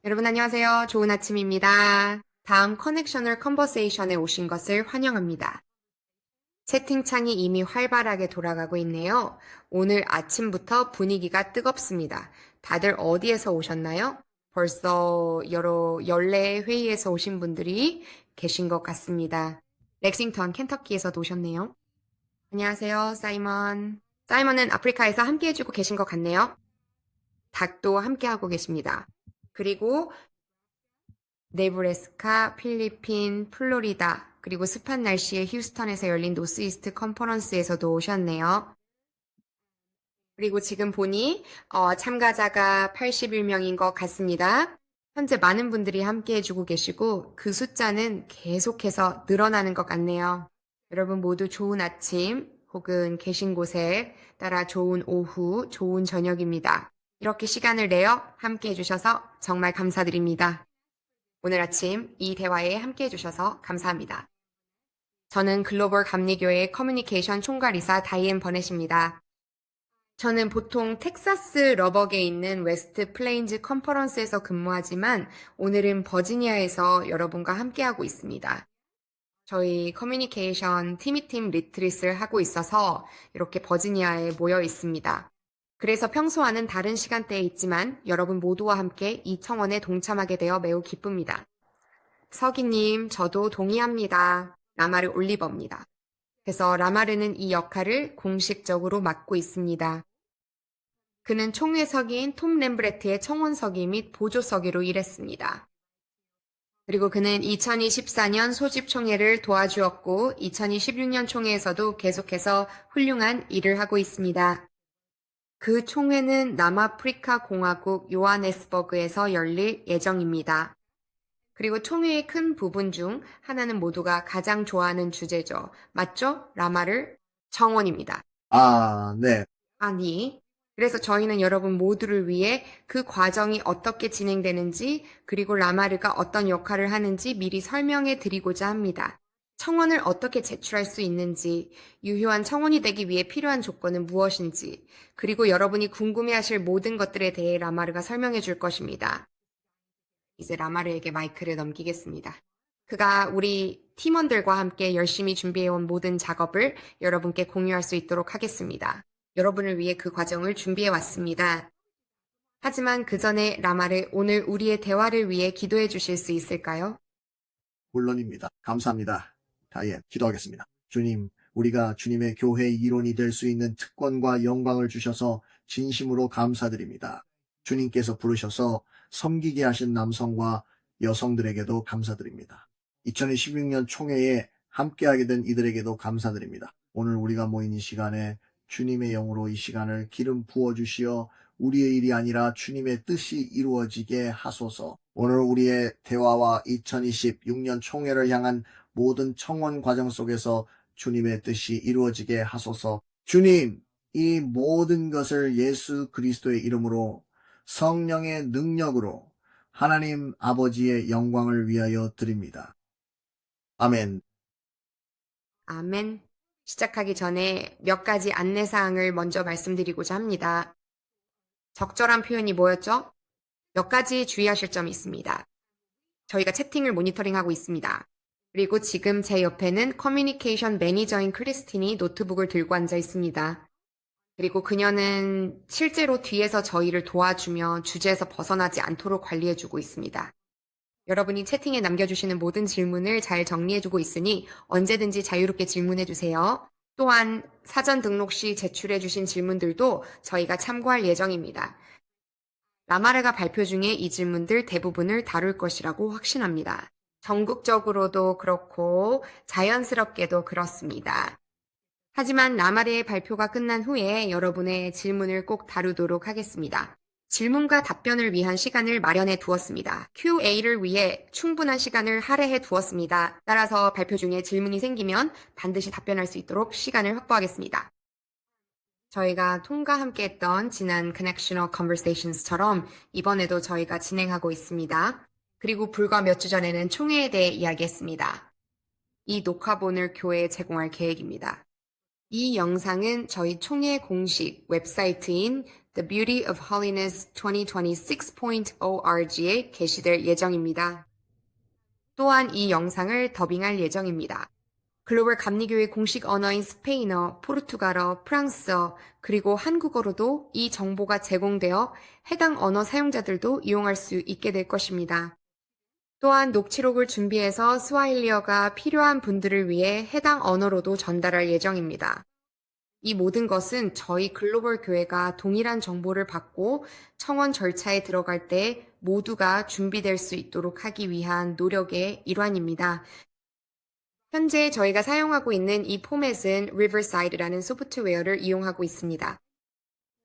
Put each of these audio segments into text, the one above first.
여러분 안녕하세요. 좋은 아침입니다. 다음 커넥셔널 컨버세이션에 오신 것을 환영합니다. 채팅창이 이미 활발하게 돌아가고 있네요. 오늘 아침부터 분위기가 뜨겁습니다. 다들 어디에서 오셨나요? 벌써 여러 연례 회의에서 오신 분들이 계신 것 같습니다. 렉싱턴, 켄터키에서도 오셨네요. 안녕하세요, 사이먼. 사이먼은 아프리카에서 함께 해주고 계신 것 같네요. 닭도 함께 하고 계십니다. 그리고 네브래스카, 필리핀, 플로리다, 그리고 습한 날씨의 휴스턴에서 열린 노스이스트 컨퍼런스에서도 오셨네요. 그리고 지금 보니 참가자가 81명인 것 같습니다. 현재 많은 분들이 함께 해주고 계시고 그 숫자는 계속해서 늘어나는 것 같네요. 여러분 모두 좋은 아침 혹은 계신 곳에 따라 좋은 오후, 좋은 저녁입니다. 이렇게 시간을 내어 함께 해주셔서 정말 감사드립니다. 오늘 아침 이 대화에 함께 해주셔서 감사합니다. 저는 글로벌 감리교회 커뮤니케이션 총괄이사 다이앤 버넷입니다. 저는 보통 텍사스 러버계에 있는 웨스트 플레인즈 컨퍼런스에서 근무하지만 오늘은 버지니아에서 여러분과 함께하고 있습니다. 저희 커뮤니케이션 티미팀 리트릿을 하고 있어서 이렇게 버지니아에 모여 있습니다. 그래서 평소와는 다른 시간대에 있지만 여러분 모두와 함께 이 청원에 동참하게 되어 매우 기쁩니다. 서기님, 저도 동의합니다. 라마르 올리버입니다. 그래서 라마르는 이 역할을 공식적으로 맡고 있습니다. 그는 총회서기인 톰 렘브레트의 청원서기 및 보조서기로 일했습니다. 그리고 그는 2024년 소집총회를 도와주었고 2026년 총회에서도 계속해서 훌륭한 일을 하고 있습니다. 그 총회는 남아프리카 공화국 요하네스버그에서 열릴 예정입니다. 그리고 총회의 큰 부분 중 하나는 모두가 가장 좋아하는 주제죠. 맞죠? 라마를 청원입니다. 네. 아니, 그래서 저희는 여러분 모두를 위해 그 과정이 어떻게 진행되는지, 그리고 라마르가 어떤 역할을 하는지 미리 설명해 드리고자 합니다. 청원을 어떻게 제출할 수 있는지, 유효한 청원이 되기 위해 필요한 조건은 무엇인지, 그리고 여러분이 궁금해하실 모든 것들에 대해 라마르가 설명해 줄 것입니다. 이제 라마르에게 마이크를 넘기겠습니다. 그가 우리 팀원들과 함께 열심히 준비해온 모든 작업을 여러분께 공유할 수 있도록 하겠습니다. 여러분을 위해 그 과정을 준비해 왔습니다. 하지만 그 전에 라마르 오늘 우리의 대화를 위해 기도해 주실 수 있을까요? 물론입니다. 감사합니다. 다이앤, 기도하겠습니다. 주님, 우리가 주님의 교회의 일원이 될 수 있는 특권과 영광을 주셔서 진심으로 감사드립니다. 주님께서 부르셔서 섬기게 하신 남성과 여성들에게도 감사드립니다. 2016년 총회에 함께하게 된 이들에게도 감사드립니다. 오늘 우리가 모인 이 시간에 주님의 영으로 이 시간을 기름 부어주시어 우리의 일이 아니라 주님의 뜻이 이루어지게 하소서. 오늘 우리의 대화와 2026년 총회를 향한 모든 청원 과정 속에서 주님의 뜻이 이루어지게 하소서. 주님, 이 모든 것을 예수 그리스도의 이름으로 성령의 능력으로 하나님 아버지의 영광을 위하여 드립니다. 아멘. 아멘. 시작하기 전에 몇 가지 안내사항을 먼저 말씀드리고자 합니다. 적절한 표현이 뭐였죠? 몇 가지 주의하실 점이 있습니다. 저희가 채팅을 모니터링하고 있습니다. 그리고 지금 제 옆에는 커뮤니케이션 매니저인 크리스틴이 노트북을 들고 앉아 있습니다. 그리고 그녀는 실제로 뒤에서 저희를 도와주며 주제에서 벗어나지 않도록 관리해주고 있습니다. 여러분이 채팅에 남겨주시는 모든 질문을 잘 정리해주고 있으니 언제든지 자유롭게 질문해주세요. 또한 사전 등록 시 제출해주신 질문들도 저희가 참고할 예정입니다. 라마르가 발표 중에 이 질문들 대부분을 다룰 것이라고 확신합니다. 전국적으로도 그렇고 자연스럽게도 그렇습니다. 하지만 라마르의 발표가 끝난 후에 여러분의 질문을 꼭 다루도록 하겠습니다. 질문과 답변을 위한 시간을 마련해 두었습니다. QA를 위해 충분한 시간을 할애해 두었습니다. 따라서 발표 중에 질문이 생기면 반드시 답변할 수 있도록 시간을 확보하겠습니다. 저희가 톰과 함께 했던 지난 Connectional Conversations처럼 이번에도 저희가 진행하고 있습니다. 그리고 불과 몇 주 전에는 총회에 대해 이야기했습니다. 이 녹화본을 교회에 제공할 계획입니다. 이 영상은 저희 총회 공식 웹사이트인 The Beauty of Holiness 2026.org에 게시될 예정입니다. 또한 이 영상을 더빙할 예정입니다. 글로벌 감리교회 공식 언어인 스페인어, 포르투갈어, 프랑스어, 그리고 한국어로도 이 정보가 제공되어 해당 언어 사용자들도 이용할 수 있게 될 것입니다. 또한 녹취록을 준비해서 스와힐리어가 필요한 분들을 위해 해당 언어로도 전달할 예정입니다. 이 모든 것은 저희 글로벌 교회가 동일한 정보를 받고 청원 절차에 들어갈 때 모두가 준비될 수 있도록 하기 위한 노력의 일환입니다. 현재 저희가 사용하고 있는 이 포맷은 Riverside라는 소프트웨어를 이용하고 있습니다.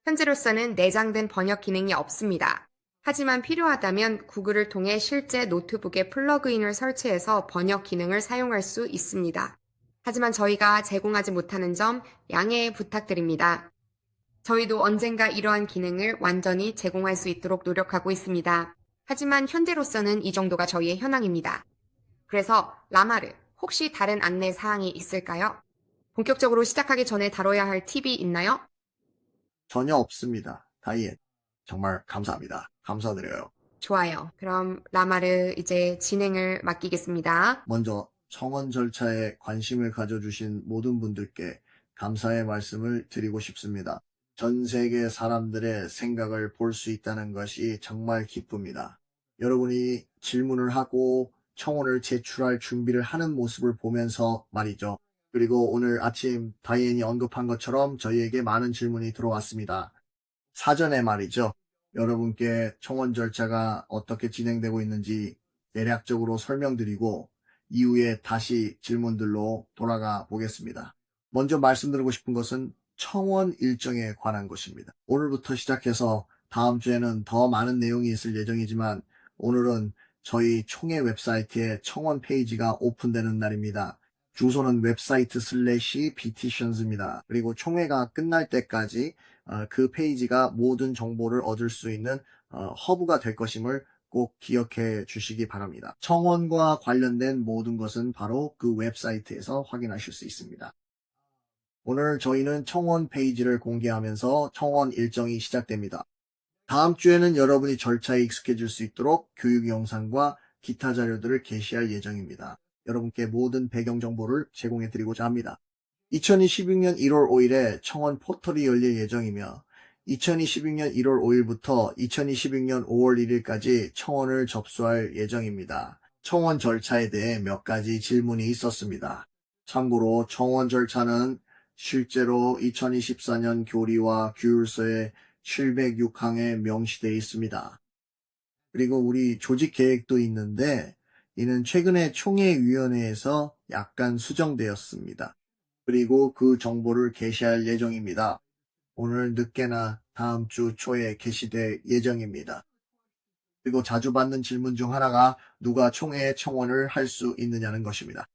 현재로서는 내장된 번역 기능이 없습니다. 하지만 필요하다면 구글을 통해 실제 노트북에 플러그인을 설치해서 번역 기능을 사용할 수 있습니다. 하지만 저희가 제공하지 못하는 점 양해 부탁드립니다. 저희도 언젠가 이러한 기능을 완전히 제공할 수 있도록 노력하고 있습니다. 하지만 현재로서는 이 정도가 저희의 현황입니다. 그래서 라마르, 혹시 다른 안내 사항이 있을까요? 본격적으로 시작하기 전에 다뤄야 할 팁이 있나요? 전혀 없습니다. 다이앤, 정말 감사합니다. 감사드려요. 좋아요. 그럼 라마르 이제 진행을 맡기겠습니다. 먼저 청원 절차에 관심을 가져주신 모든 분들께 감사의 말씀을 드리고 싶습니다. 전 세계 사람들의 생각을 볼 수 있다는 것이 정말 기쁩니다. 여러분이 질문을 하고 청원을 제출할 준비를 하는 모습을 보면서 말이죠. 그리고 오늘 아침 다이앤이 언급한 것처럼 저희에게 많은 질문이 들어왔습니다. 사전에 말이죠. 여러분께 청원 절차가 어떻게 진행되고 있는지 대략적으로 설명드리고 이후에 다시 질문들로 돌아가 보겠습니다. 먼저 말씀드리고 싶은 것은 청원 일정에 관한 것입니다. 오늘부터 시작해서 다음 주에는 더 많은 내용이 있을 예정이지만 오늘은 저희 총회 웹사이트에 청원 페이지가 오픈되는 날입니다. 주소는 웹사이트 /petitions입니다. 그리고 총회가 끝날 때까지 그 페이지가 모든 정보를 얻을 수 있는 허브가 될 것임을 꼭 기억해 주시기 바랍니다. 청원과 관련된 모든 것은 바로 그 웹사이트에서 확인하실 수 있습니다. 오늘 저희는 청원 페이지를 공개하면서 청원 일정이 시작됩니다. 다음 주에는 여러분이 절차에 익숙해질 수 있도록 교육 영상과 기타 자료들을 게시할 예정입니다. 여러분께 모든 배경 정보를 제공해 드리고자 합니다. 2026년 1월 5일에 청원 포털이 열릴 예정이며 2026년 1월 5일부터 2026년 5월 1일까지 청원을 접수할 예정입니다. 청원 절차에 대해 몇 가지 질문이 있었습니다. 참고로 청원 절차는 실제로 2024년 교리와 규율서에 706항에 명시되어 있습니다. 그리고 우리 조직 계획도 있는데 이는 최근에 총회위원회에서 약간 수정되었습니다. 그리고 그 정보를 게시할 예정입니다. 오늘 늦게나 다음 주 초에 게시될 예정입니다. 그리고 자주 받는 질문 중 하나가 누가 총회에 청원을 할 수 있느냐는 것입니다.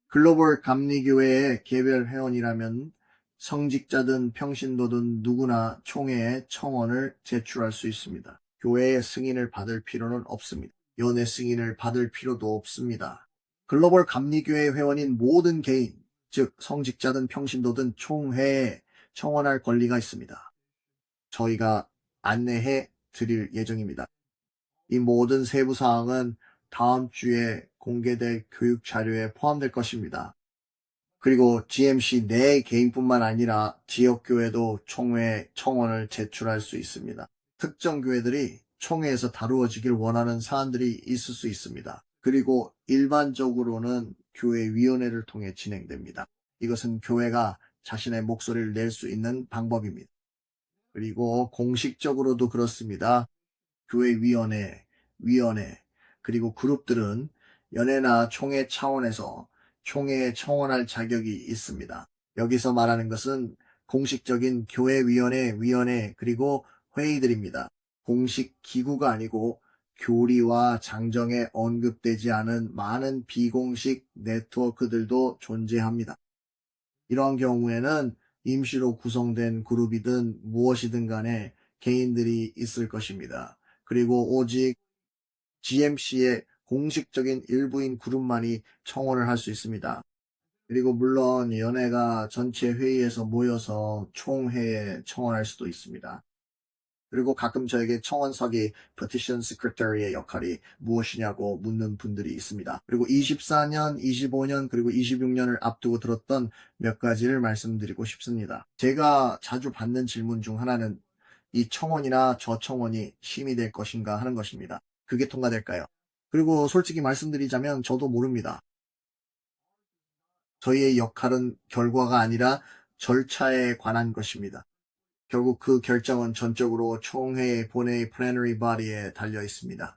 글로벌 감리교회의 개별 회원이라면 성직자든 평신도든 누구나 총회에 청원을 제출할 수 있습니다. 교회의 승인을 받을 필요는 없습니다. 연회 승인을 받을 필요도 없습니다. 글로벌 감리교회 회원인 모든 개인, 즉 성직자든 평신도든 총회에 청원할 권리가 있습니다. 저희가 안내해 드릴 예정입니다. 이 모든 세부 사항은 다음 주에 공개될 교육 자료에 포함될 것입니다. 그리고 GMC 내 개인뿐만 아니라 지역교회도 총회 청원을 제출할 수 있습니다. 특정 교회들이 총회에서 다루어지길 원하는 사안들이 있을 수 있습니다. 그리고 일반적으로는 교회위원회를 통해 진행됩니다. 이것은 교회가 자신의 목소리를 낼 수 있는 방법입니다. 그리고 공식적으로도 그렇습니다. 교회위원회, 위원회, 그리고 그룹들은 연회나 총회 차원에서 총회에 청원할 자격이 있습니다. 여기서 말하는 것은 공식적인 교회위원회, 위원회, 그리고 회의들입니다. 공식 기구가 아니고 교리와 장정에 언급되지 않은 많은 비공식 네트워크들도 존재합니다. 이러한 경우에는 임시로 구성된 그룹이든 무엇이든 간에 개인들이 있을 것입니다. 그리고 오직 GMC의 공식적인 일부인 그룹만이 청원을 할 수 있습니다. 그리고 물론 연회가 전체 회의에서 모여서 총회에 청원할 수도 있습니다. 그리고 가끔 저에게 청원서기 petition secretary의 역할이 무엇이냐고 묻는 분들이 있습니다. 그리고 24년, 25년, 그리고 26년을 앞두고 들었던 몇 가지를 말씀드리고 싶습니다. 제가 자주 받는 질문 중 하나는 이 청원이나 저 청원이 심의될 것인가 하는 것입니다. 그게 통과될까요? 그리고 솔직히 말씀드리자면 저도 모릅니다. 저희의 역할은 결과가 아니라 절차에 관한 것입니다. 결국 그 결정은 전적으로 총회의 본회의 플래너리 바디에 달려 있습니다.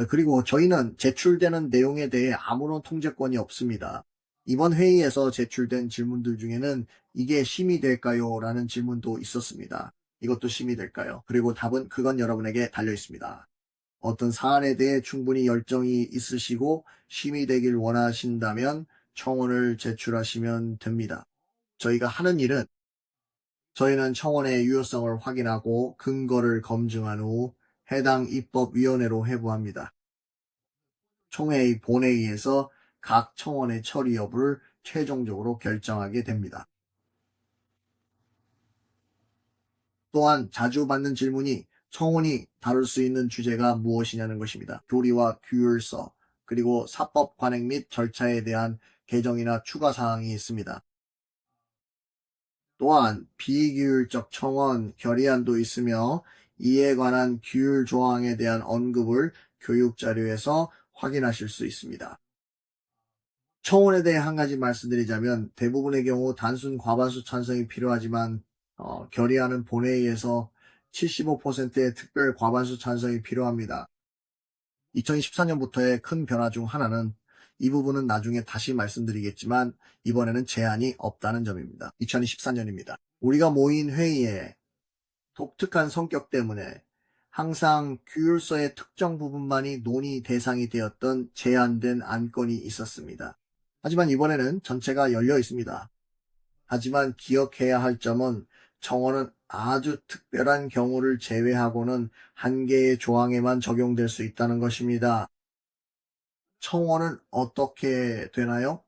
그리고 저희는 제출되는 내용에 대해 아무런 통제권이 없습니다. 이번 회의에서 제출된 질문들 중에는 이게 심의될까요? 라는 질문도 있었습니다. 이것도 심의될까요? 그리고 답은 그건 여러분에게 달려 있습니다. 어떤 사안에 대해 충분히 열정이 있으시고 심의되길 원하신다면 청원을 제출하시면 됩니다. 저희가 하는 일은 저희는 청원의 유효성을 확인하고 근거를 검증한 후 해당 입법위원회로 회부합니다. 총회의 본회의에서 각 청원의 처리 여부를 최종적으로 결정하게 됩니다. 또한 자주 받는 질문이 청원이 다룰 수 있는 주제가 무엇이냐는 것입니다. 교리와 규율서, 그리고 사법 관행 및 절차에 대한 개정이나 추가 사항이 있습니다. 또한 비규율적 청원 결의안도 있으며 이에 관한 규율 조항에 대한 언급을 교육 자료에서 확인하실 수 있습니다. 청원에 대해 한 가지 말씀드리자면 대부분의 경우 단순 과반수 찬성이 필요하지만 결의안은 본회의에서 75%의 특별 과반수 찬성이 필요합니다. 2014년부터의 큰 변화 중 하나는 이 부분은 나중에 다시 말씀드리겠지만 이번에는 제한이 없다는 점입니다. 2024년입니다. 우리가 모인 회의에 독특한 성격 때문에 항상 규율서의 특정 부분만이 논의 대상이 되었던 제한된 안건이 있었습니다. 하지만 이번에는 전체가 열려 있습니다. 하지만 기억해야 할 점은 청원은 아주 특별한 경우를 제외하고는 한 개의 조항에만 적용될 수 있다는 것입니다. 청원은 어떻게 되나요?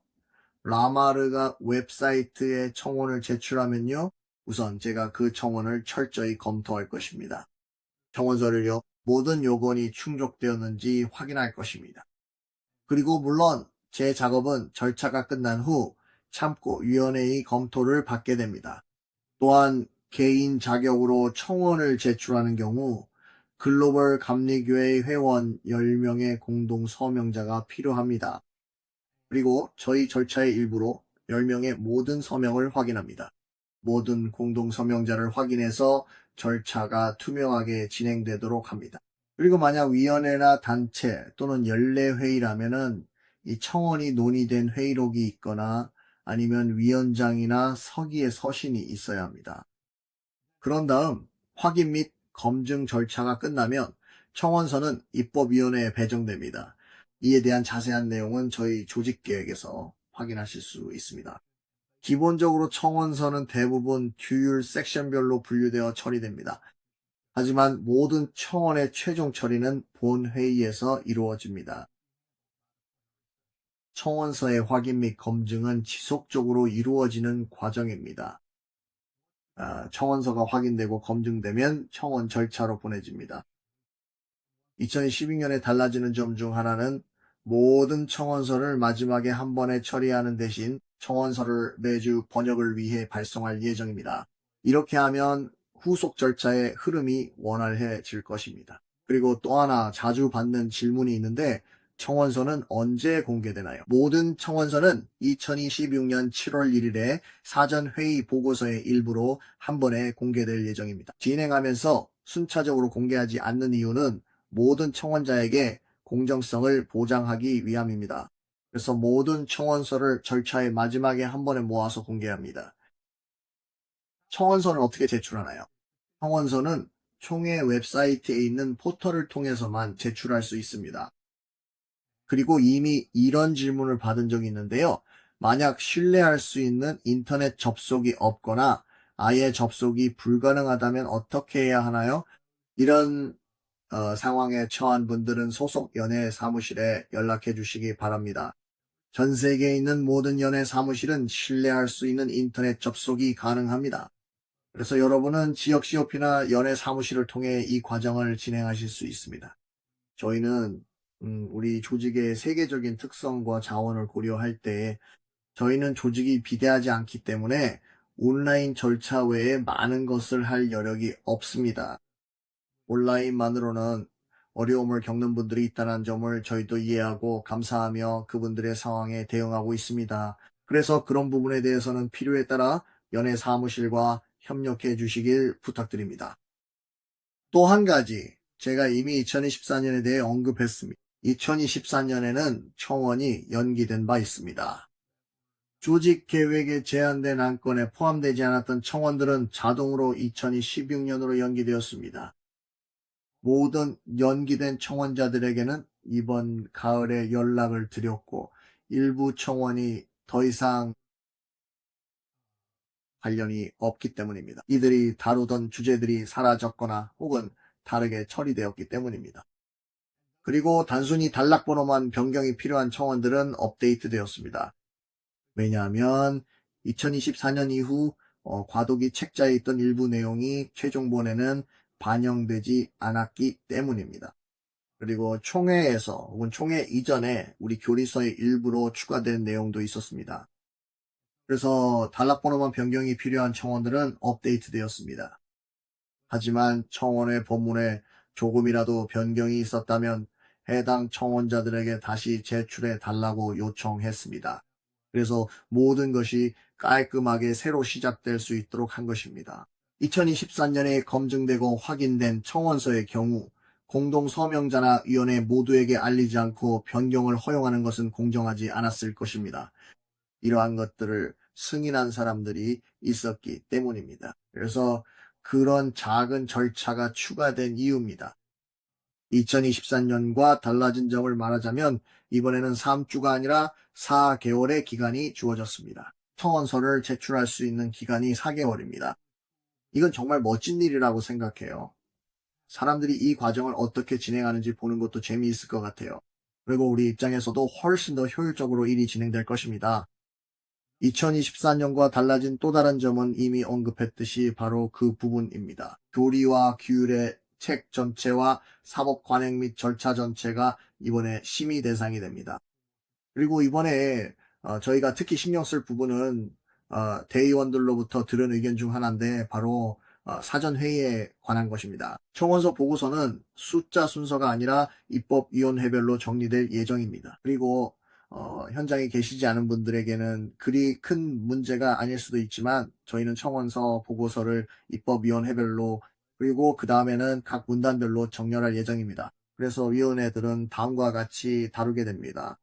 라마르가 웹사이트에 청원을 제출하면요. 우선 제가 그 청원을 철저히 검토할 것입니다. 청원서를요. 모든 요건이 충족되었는지 확인할 것입니다. 그리고 물론 제 작업은 절차가 끝난 후 참고위원회의 검토를 받게 됩니다. 또한 개인 자격으로 청원을 제출하는 경우 글로벌 감리교회 회원 10명의 공동 서명자가 필요합니다. 그리고 저희 절차의 일부로 10명의 모든 서명을 확인합니다. 모든 공동 서명자를 확인해서 절차가 투명하게 진행되도록 합니다. 그리고 만약 위원회나 단체 또는 연례회의라면은 이 청원이 논의된 회의록이 있거나 아니면 위원장이나 서기의 서신이 있어야 합니다. 그런 다음 확인 및 검증 절차가 끝나면 청원서는 입법위원회에 배정됩니다. 이에 대한 자세한 내용은 저희 조직계획에서 확인하실 수 있습니다. 기본적으로 청원서는 대부분 규율 섹션별로 분류되어 처리됩니다. 하지만 모든 청원의 최종 처리는 본회의에서 이루어집니다. 청원서의 확인 및 검증은 지속적으로 이루어지는 과정입니다. 청원서가 확인되고 검증되면 청원 절차로 보내집니다. 2012년에 달라지는 점 중 하나는 모든 청원서를 마지막에 한 번에 처리하는 대신 청원서를 매주 번역을 위해 발송할 예정입니다. 이렇게 하면 후속 절차의 흐름이 원활해질 것입니다. 그리고 또 하나 자주 받는 질문이 있는데 청원서는 언제 공개되나요? 모든 청원서는 2026년 7월 1일에 사전회의 보고서의 일부로 한 번에 공개될 예정입니다. 진행하면서 순차적으로 공개하지 않는 이유는 모든 청원자에게 공정성을 보장하기 위함입니다. 그래서 모든 청원서를 절차의 마지막에 한 번에 모아서 공개합니다. 청원서는 어떻게 제출하나요? 청원서는 총회 웹사이트에 있는 포털을 통해서만 제출할 수 있습니다. 그리고 이미 이런 질문을 받은 적이 있는데요. 만약 신뢰할 수 있는 인터넷 접속이 없거나 아예 접속이 불가능하다면 어떻게 해야 하나요? 이런 상황에 처한 분들은 소속 연예 사무실에 연락해 주시기 바랍니다. 전 세계에 있는 모든 연애 사무실은 신뢰할 수 있는 인터넷 접속이 가능합니다. 그래서 여러분은 지역 COP나 연애 사무실을 통해 이 과정을 진행하실 수 있습니다. 저희는 우리 조직의 세계적인 특성과 자원을 고려할 때 저희는 조직이 비대하지 않기 때문에 온라인 절차 외에 많은 것을 할 여력이 없습니다. 온라인만으로는 어려움을 겪는 분들이 있다는 점을 저희도 이해하고 감사하며 그분들의 상황에 대응하고 있습니다. 그래서 그런 부분에 대해서는 필요에 따라 연애 사무실과 협력해 주시길 부탁드립니다. 또 한 가지, 제가 이미 2024년에 대해 언급했습니다. 2024년에는 청원이 연기된 바 있습니다. 조직 계획에 제한된 안건에 포함되지 않았던 청원들은 자동으로 2016년으로 연기되었습니다. 모든 연기된 청원자들에게는 이번 가을에 연락을 드렸고 일부 청원이 더 이상 관련이 없기 때문입니다. 이들이 다루던 주제들이 사라졌거나 혹은 다르게 처리되었기 때문입니다. 그리고 단순히 단락번호만 변경이 필요한 청원들은 업데이트되었습니다. 왜냐하면 2024년 이후 과도기 책자에 있던 일부 내용이 최종본에는 반영되지 않았기 때문입니다. 그리고 총회에서 혹은 총회 이전에 우리 교리서의 일부로 추가된 내용도 있었습니다. 그래서 단락번호만 변경이 필요한 청원들은 업데이트되었습니다. 하지만 청원의 본문에 조금이라도 변경이 있었다면 해당 청원자들에게 다시 제출해 달라고 요청했습니다. 그래서 모든 것이 깔끔하게 새로 시작될 수 있도록 한 것입니다. 2024년에 검증되고 확인된 청원서의 경우 공동 서명자나 위원회 모두에게 알리지 않고 변경을 허용하는 것은 공정하지 않았을 것입니다. 이러한 것들을 승인한 사람들이 있었기 때문입니다. 그래서 그런 작은 절차가 추가된 이유입니다. 2024년과 달라진 점을 말하자면 이번에는 3주가 아니라 4개월의 기간이 주어졌습니다. 청원서를 제출할 수 있는 기간이 4개월입니다. 이건 정말 멋진 일이라고 생각해요. 사람들이 이 과정을 어떻게 진행하는지 보는 것도 재미있을 것 같아요. 그리고 우리 입장에서도 훨씬 더 효율적으로 일이 진행될 것입니다. 2024년과 달라진 또 다른 점은 이미 언급했듯이 바로 그 부분입니다. 교리와 규율의 책 전체와 사법 관행 및 절차 전체가 이번에 심의 대상이 됩니다. 그리고 이번에 저희가 특히 신경 쓸 부분은 대의원들로부터 들은 의견 중 하나인데 바로 사전 회의에 관한 것입니다. 청원서 보고서는 숫자 순서가 아니라 입법위원회별로 정리될 예정입니다. 그리고 현장에 계시지 않은 분들에게는 그리 큰 문제가 아닐 수도 있지만 저희는 청원서 보고서를 입법위원회별로 그리고 그 다음에는 각 문단별로 정렬할 예정입니다. 그래서 위원회들은 다음과 같이 다루게 됩니다.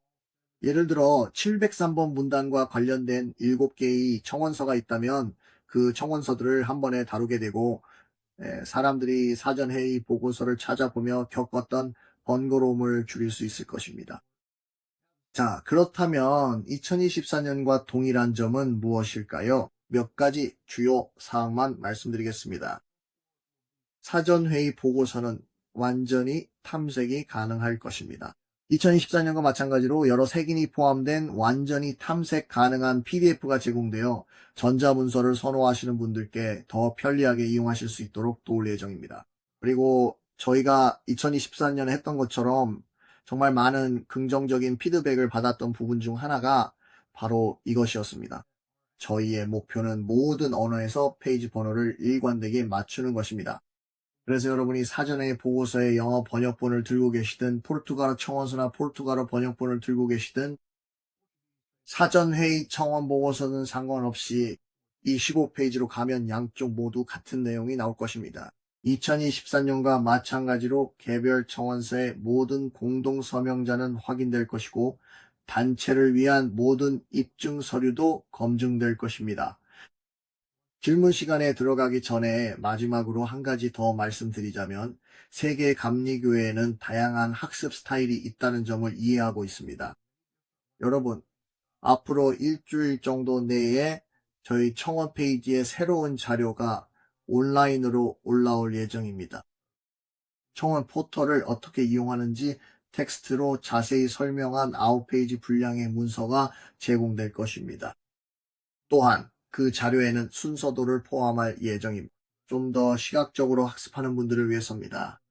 예를 들어 703번 문단과 관련된 7개의 청원서가 있다면 그 청원서들을 한 번에 다루게 되고 사람들이 사전회의 보고서를 찾아보며 겪었던 번거로움을 줄일 수 있을 것입니다. 자, 그렇다면 2024년과 동일한 점은 무엇일까요? 몇 가지 주요 사항만 말씀드리겠습니다. 사전회의 보고서는 완전히 탐색이 가능할 것입니다. 2024년과 마찬가지로 여러 색인이 포함된 완전히 탐색 가능한 PDF가 제공되어 전자문서를 선호하시는 분들께 더 편리하게 이용하실 수 있도록 도울 예정입니다. 그리고 저희가 2024년에 했던 것처럼 정말 많은 긍정적인 피드백을 받았던 부분 중 하나가 바로 이것이었습니다. 저희의 목표는 모든 언어에서 페이지 번호를 일관되게 맞추는 것입니다. 그래서 여러분이 사전에 보고서에 영어 번역본을 들고 계시든 포르투갈어 청원서나 포르투갈어 번역본을 들고 계시든 사전회의 청원 보고서는 상관없이 이 15페이지로 가면 양쪽 모두 같은 내용이 나올 것입니다. 2024년과 마찬가지로 개별 청원서의 모든 공동 서명자는 확인될 것이고 단체를 위한 모든 입증 서류도 검증될 것입니다. 질문 시간에 들어가기 전에 마지막으로 한 가지 더 말씀드리자면 세계 감리교회에는 다양한 학습 스타일이 있다는 점을 이해하고 있습니다. 여러분, 앞으로 일주일 정도 내에 저희 청원 페이지에 새로운 자료가 온라인으로 올라올 예정입니다. 청원 포털을 어떻게 이용하는지 텍스트로 자세히 설명한 9페이지 분량의 문서가 제공될 것입니다. 또한 그 자료에는 순서도를 포함할 예정입니다. 좀 더 시각적으로 학습하는 분들을 위해서입니다.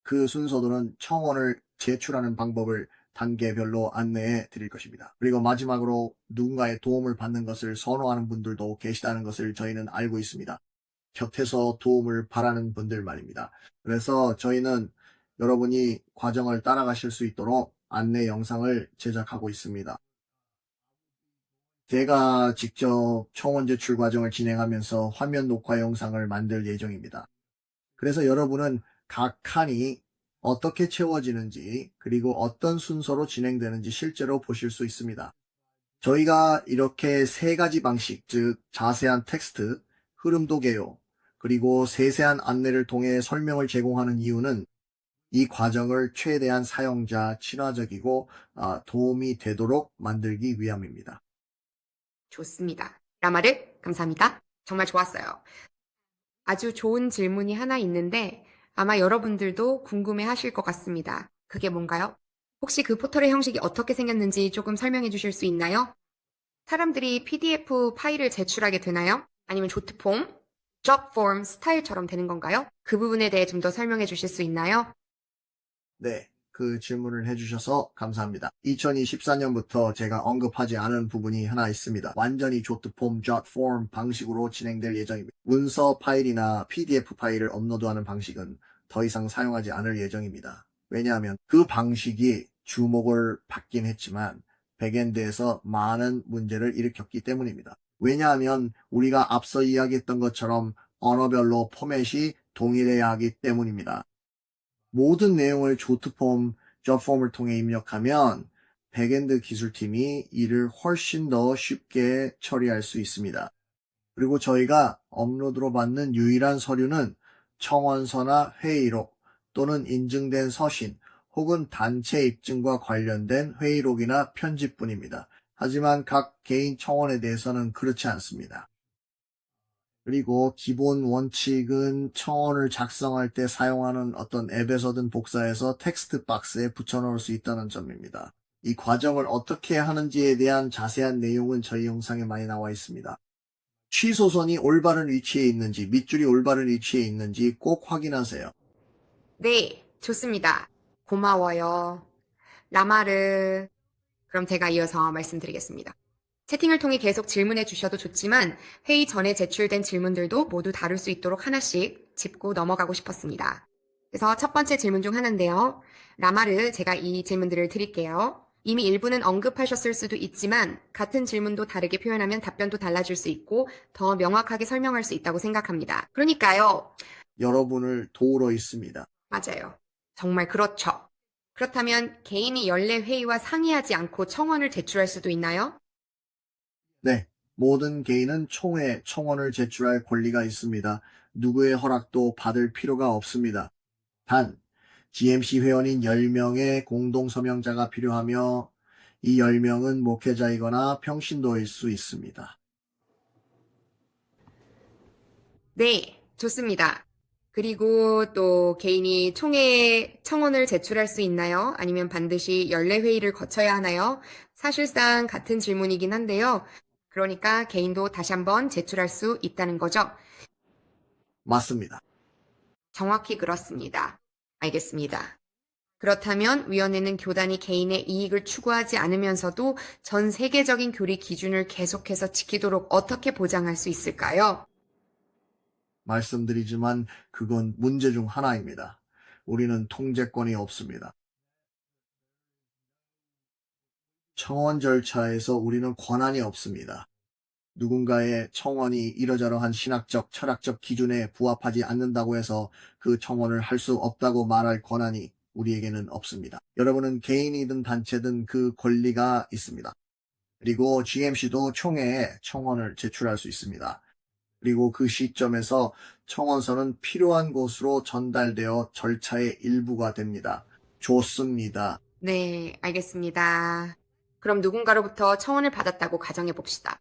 그 순서도는 청원을 제출하는 방법을 단계별로 안내해 드릴 것입니다. 그리고 마지막으로 누군가의 도움을 받는 것을 선호하는 분들도 계시다는 것을 저희는 알고 있습니다. 곁에서 도움을 바라는 분들 말입니다. 그래서 저희는 여러분이 과정을 따라가실 수 있도록 안내 영상을 제작하고 있습니다. 제가 직접 청원 제출 과정을 진행하면서 화면 녹화 영상을 만들 예정입니다. 그래서 여러분은 각 칸이 어떻게 채워지는지 그리고 어떤 순서로 진행되는지 실제로 보실 수 있습니다. 저희가 이렇게 세 가지 방식, 즉 자세한 텍스트, 흐름도 개요, 그리고 세세한 안내를 통해 설명을 제공하는 이유는 이 과정을 최대한 사용자 친화적이고 도움이 되도록 만들기 위함입니다. 좋습니다. 라마르, 감사합니다. 정말 좋았어요. 아주 좋은 질문이 하나 있는데 아마 여러분들도 궁금해 하실 것 같습니다. 그게 뭔가요? 혹시 그 포털의 형식이 어떻게 생겼는지 조금 설명해 주실 수 있나요? 사람들이 PDF 파일을 제출하게 되나요? 아니면 조트폼, 접폼 스타일처럼 되는 건가요? 그 부분에 대해 좀 더 설명해 주실 수 있나요? 네, 그 질문을 해주셔서 감사합니다. 2024년부터 제가 언급하지 않은 부분이 하나 있습니다. 완전히 조트폼, 숏폼 방식으로 진행될 예정입니다. 문서 파일이나 PDF 파일을 업로드하는 방식은 더 이상 사용하지 않을 예정입니다. 왜냐하면 그 방식이 주목을 받긴 했지만 백엔드에서 많은 문제를 일으켰기 때문입니다. 왜냐하면 우리가 앞서 이야기했던 것처럼 언어별로 포맷이 동일해야 하기 때문입니다. 모든 내용을 조트폼, 접폼을 통해 입력하면 백엔드 기술팀이 이를 훨씬 더 쉽게 처리할 수 있습니다. 그리고 저희가 업로드로 받는 유일한 서류는 청원서나 회의록 또는 인증된 서신 혹은 단체 입증과 관련된 회의록이나 편집뿐입니다. 하지만 각 개인 청원에 대해서는 그렇지 않습니다. 그리고 기본 원칙은 청원을 작성할 때 사용하는 어떤 앱에서든 복사해서 텍스트 박스에 붙여넣을 수 있다는 점입니다. 이 과정을 어떻게 하는지에 대한 자세한 내용은 저희 영상에 많이 나와 있습니다. 취소선이 올바른 위치에 있는지, 밑줄이 올바른 위치에 있는지 꼭 확인하세요. 네, 좋습니다. 고마워요. 라마르. 그럼 제가 이어서 말씀드리겠습니다. 채팅을 통해 계속 질문해 주셔도 좋지만 회의 전에 제출된 질문들도 모두 다룰 수 있도록 하나씩 짚고 넘어가고 싶었습니다. 그래서 첫 번째 질문 중 하나인데요. 라마르, 제가 이 질문들을 드릴게요. 이미 일부는 언급하셨을 수도 있지만 같은 질문도 다르게 표현하면 답변도 달라질 수 있고 더 명확하게 설명할 수 있다고 생각합니다. 그러니까요. 여러분을 도우러 있습니다. 맞아요. 정말 그렇죠. 그렇다면 개인이 연례 회의와 상의하지 않고 청원을 제출할 수도 있나요? 네, 모든 개인은 총회 청원을 제출할 권리가 있습니다. 누구의 허락도 받을 필요가 없습니다. 단, GMC 회원인 10명의 공동서명자가 필요하며 이 10명은 목회자이거나 평신도일 수 있습니다. 네, 좋습니다. 그리고 또 개인이 총회에 청원을 제출할 수 있나요? 아니면 반드시 연례회의를 거쳐야 하나요? 사실상 같은 질문이긴 한데요. 그러니까 개인도 다시 한번 제출할 수 있다는 거죠. 맞습니다. 정확히 그렇습니다. 알겠습니다. 그렇다면 위원회는 교단이 개인의 이익을 추구하지 않으면서도 전 세계적인 교리 기준을 계속해서 지키도록 어떻게 보장할 수 있을까요? 말씀드리지만 그건 문제 중 하나입니다. 우리는 통제권이 없습니다. 청원 절차에서 우리는 권한이 없습니다. 누군가의 청원이 이러저러한 신학적, 철학적 기준에 부합하지 않는다고 해서 그 청원을 할 수 없다고 말할 권한이 우리에게는 없습니다. 여러분은 개인이든 단체든 그 권리가 있습니다. 그리고 GMC도 총회에 청원을 제출할 수 있습니다. 그리고 그 시점에서 청원서는 필요한 곳으로 전달되어 절차의 일부가 됩니다. 좋습니다. 네, 알겠습니다. 그럼 누군가로부터 청원을 받았다고 가정해 봅시다.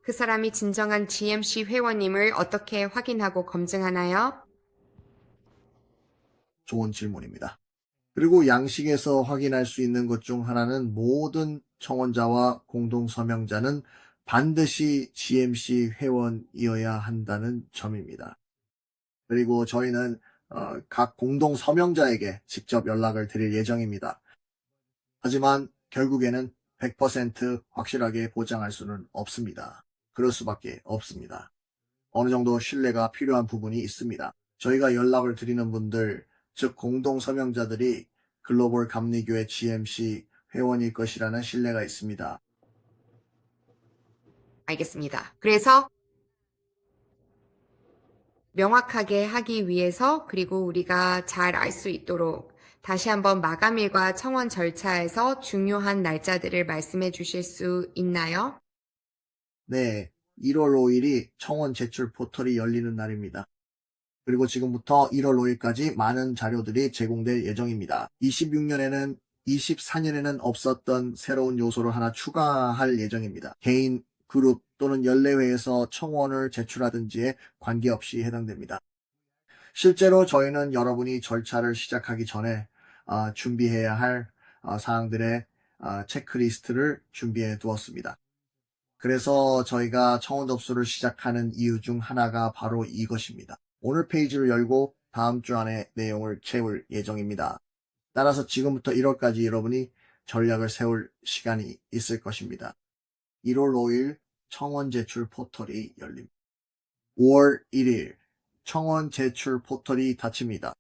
그 사람이 진정한 GMC 회원님을 어떻게 확인하고 검증하나요? 좋은 질문입니다. 그리고 양식에서 확인할 수 있는 것 중 하나는 모든 청원자와 공동 서명자는 반드시 GMC 회원이어야 한다는 점입니다. 그리고 저희는 각 공동 서명자에게 직접 연락을 드릴 예정입니다. 하지만 결국에는 100% 확실하게 보장할 수는 없습니다. 그럴 수밖에 없습니다. 어느 정도 신뢰가 필요한 부분이 있습니다. 저희가 연락을 드리는 분들, 즉 공동 서명자들이 글로벌 감리교회 GMC 회원일 것이라는 신뢰가 있습니다. 알겠습니다. 그래서 명확하게 하기 위해서 그리고 우리가 잘 알 수 있도록 다시 한번 마감일과 청원 절차에서 중요한 날짜들을 말씀해 주실 수 있나요? 네, 1월 5일이 청원 제출 포털이 열리는 날입니다. 그리고 지금부터 1월 5일까지 많은 자료들이 제공될 예정입니다. 26년에는 24년에는 없었던 새로운 요소를 하나 추가할 예정입니다. 개인, 그룹 또는 연례회에서 청원을 제출하든지에 관계없이 해당됩니다. 실제로 저희는 여러분이 절차를 시작하기 전에 준비해야 할 사항들의 체크리스트를 준비해 두었습니다. 그래서 저희가 청원 접수를 시작하는 이유 중 하나가 바로 이것입니다. 오늘 페이지를 열고 다음 주 안에 내용을 채울 예정입니다. 따라서 지금부터 1월까지 여러분이 전략을 세울 시간이 있을 것입니다. 1월 5일 청원 제출 포털이 열립니다. 5월 1일 청원 제출 포털이 닫힙니다.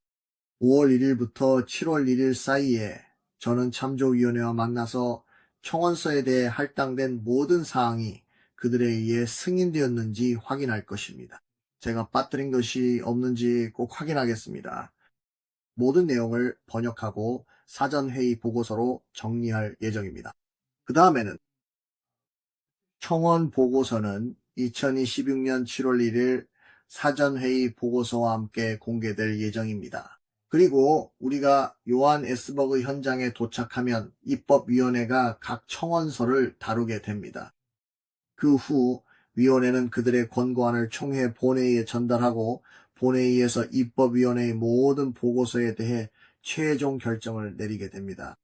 5월 1일부터 7월 1일 사이에 저는 참조위원회와 만나서 청원서에 대해 할당된 모든 사항이 그들에 의해 승인되었는지 확인할 것입니다. 제가 빠뜨린 것이 없는지 꼭 확인하겠습니다. 모든 내용을 번역하고 사전회의 보고서로 정리할 예정입니다. 그 다음에는 청원 보고서는 2026년 7월 1일 사전회의 보고서와 함께 공개될 예정입니다. 그리고 우리가 요한 에스버그 현장에 도착하면 입법위원회가 각 청원서를 다루게 됩니다. 그 후 위원회는 그들의 권고안을 총회 본회의에 전달하고 본회의에서 입법위원회의 모든 보고서에 대해 최종 결정을 내리게 됩니다.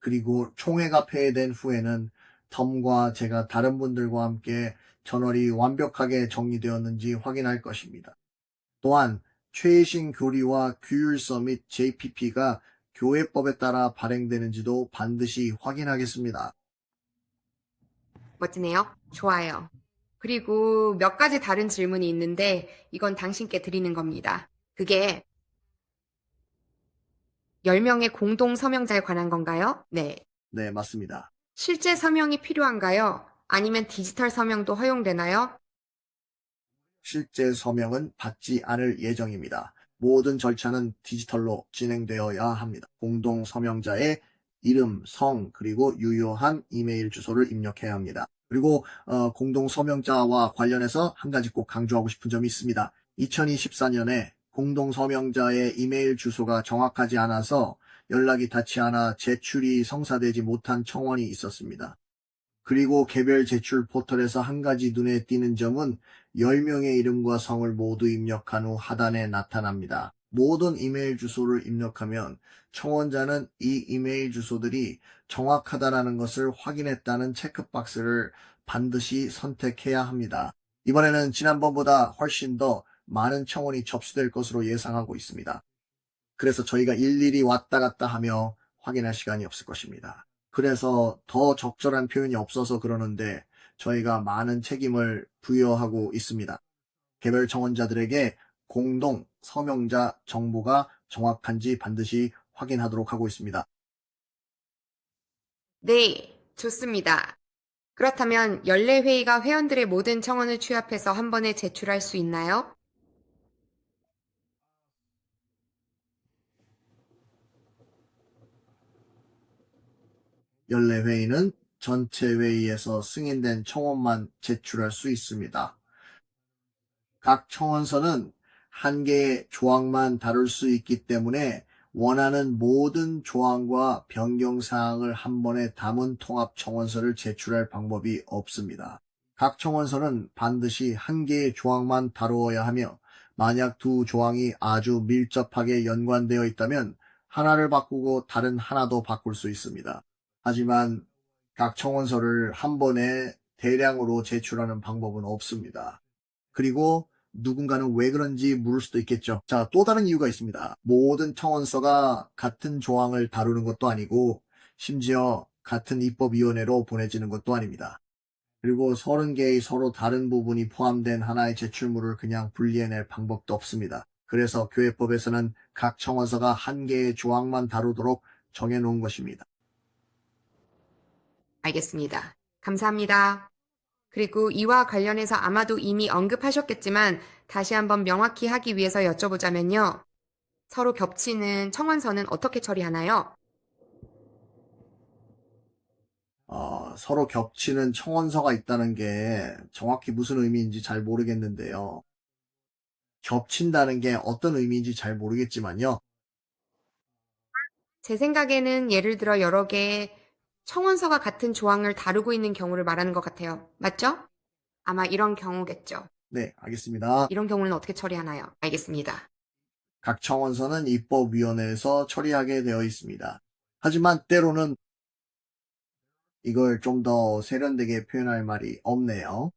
그리고 총회가 폐회된 후에는 톰과 제가 다른 분들과 함께 저널이 완벽하게 정리되었는지 확인할 것입니다. 또한 최신 교리와 규율서 및 JPP가 교회법에 따라 발행되는지도 반드시 확인하겠습니다. 멋지네요. 좋아요. 그리고 몇 가지 다른 질문이 있는데 이건 당신께 드리는 겁니다. 그게 10명의 공동 서명자에 관한 건가요? 네. 네, 맞습니다. 실제 서명이 필요한가요? 아니면 디지털 서명도 허용되나요? 실제 서명은 받지 않을 예정입니다. 모든 절차는 디지털로 진행되어야 합니다. 공동 서명자의 이름, 성, 그리고 유효한 이메일 주소를 입력해야 합니다. 그리고 공동 서명자와 관련해서 한 가지 꼭 강조하고 싶은 점이 있습니다. 2024년에 공동 서명자의 이메일 주소가 정확하지 않아서 연락이 닿지 않아 제출이 성사되지 못한 청원이 있었습니다. 그리고 개별 제출 포털에서 한 가지 눈에 띄는 점은 10명의 이름과 성을 모두 입력한 후 하단에 나타납니다. 모든 이메일 주소를 입력하면 청원자는 이 이메일 주소들이 정확하다는 것을 확인했다는 체크박스를 반드시 선택해야 합니다. 이번에는 지난번보다 훨씬 더 많은 청원이 접수될 것으로 예상하고 있습니다. 그래서 저희가 일일이 왔다 갔다 하며 확인할 시간이 없을 것입니다. 그래서 더 적절한 표현이 없어서 그러는데 저희가 많은 책임을 부여하고 있습니다. 개별 청원자들에게 공동 서명자 정보가 정확한지 반드시 확인하도록 하고 있습니다. 네, 좋습니다. 그렇다면 연례회의가 회원들의 모든 청원을 취합해서 한 번에 제출할 수 있나요? 연례회의는 전체 회의에서 승인된 청원만 제출할 수 있습니다. 각 청원서는 한 개의 조항만 다룰 수 있기 때문에 원하는 모든 조항과 변경사항을 한 번에 담은 통합 청원서를 제출할 방법이 없습니다. 각 청원서는 반드시 한 개의 조항만 다루어야 하며 만약 두 조항이 아주 밀접하게 연관되어 있다면 하나를 바꾸고 다른 하나도 바꿀 수 있습니다. 하지만 각 청원서를 한 번에 대량으로 제출하는 방법은 없습니다. 그리고 누군가는 왜 그런지 물을 수도 있겠죠. 자, 또 다른 이유가 있습니다. 모든 청원서가 같은 조항을 다루는 것도 아니고 심지어 같은 입법위원회로 보내지는 것도 아닙니다. 그리고 30개의 서로 다른 부분이 포함된 하나의 제출물을 그냥 분리해낼 방법도 없습니다. 그래서 교회법에서는 각 청원서가 한 개의 조항만 다루도록 정해놓은 것입니다. 알겠습니다. 감사합니다. 그리고 이와 관련해서 아마도 이미 언급하셨겠지만 다시 한번 명확히 하기 위해서 여쭤보자면요. 서로 겹치는 청원서는 어떻게 처리하나요? 서로 겹치는 청원서가 있다는 게 정확히 무슨 의미인지 잘 모르겠는데요. 겹친다는 게 어떤 의미인지 잘 모르겠지만요. 제 생각에는 예를 들어 여러 개의 청원서가 같은 조항을 다루고 있는 경우를 말하는 것 같아요. 맞죠? 아마 이런 경우겠죠. 네, 알겠습니다. 이런 경우는 어떻게 처리하나요? 알겠습니다. 각 청원서는 입법위원회에서 처리하게 되어 있습니다. 하지만 때로는 이걸 좀 더 세련되게 표현할 말이 없네요.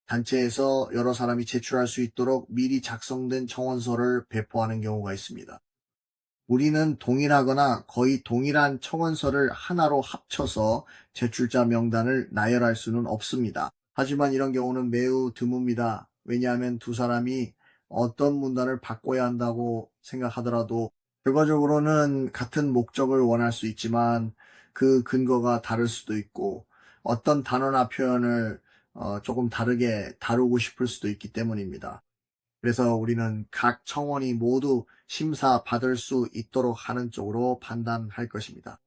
단체에서 여러 사람이 제출할 수 있도록 미리 작성된 청원서를 배포하는 경우가 있습니다. 우리는 동일하거나 거의 동일한 청원서를 하나로 합쳐서 제출자 명단을 나열할 수는 없습니다. 하지만 이런 경우는 매우 드뭅니다. 왜냐하면 두 사람이 어떤 문단을 바꿔야 한다고 생각하더라도 결과적으로는 같은 목적을 원할 수 있지만 그 근거가 다를 수도 있고 어떤 단어나 표현을 조금 다르게 다루고 싶을 수도 있기 때문입니다. 그래서 우리는 각 청원이 모두 심사받을 수 있도록 하는 쪽으로 판단할 것입니다.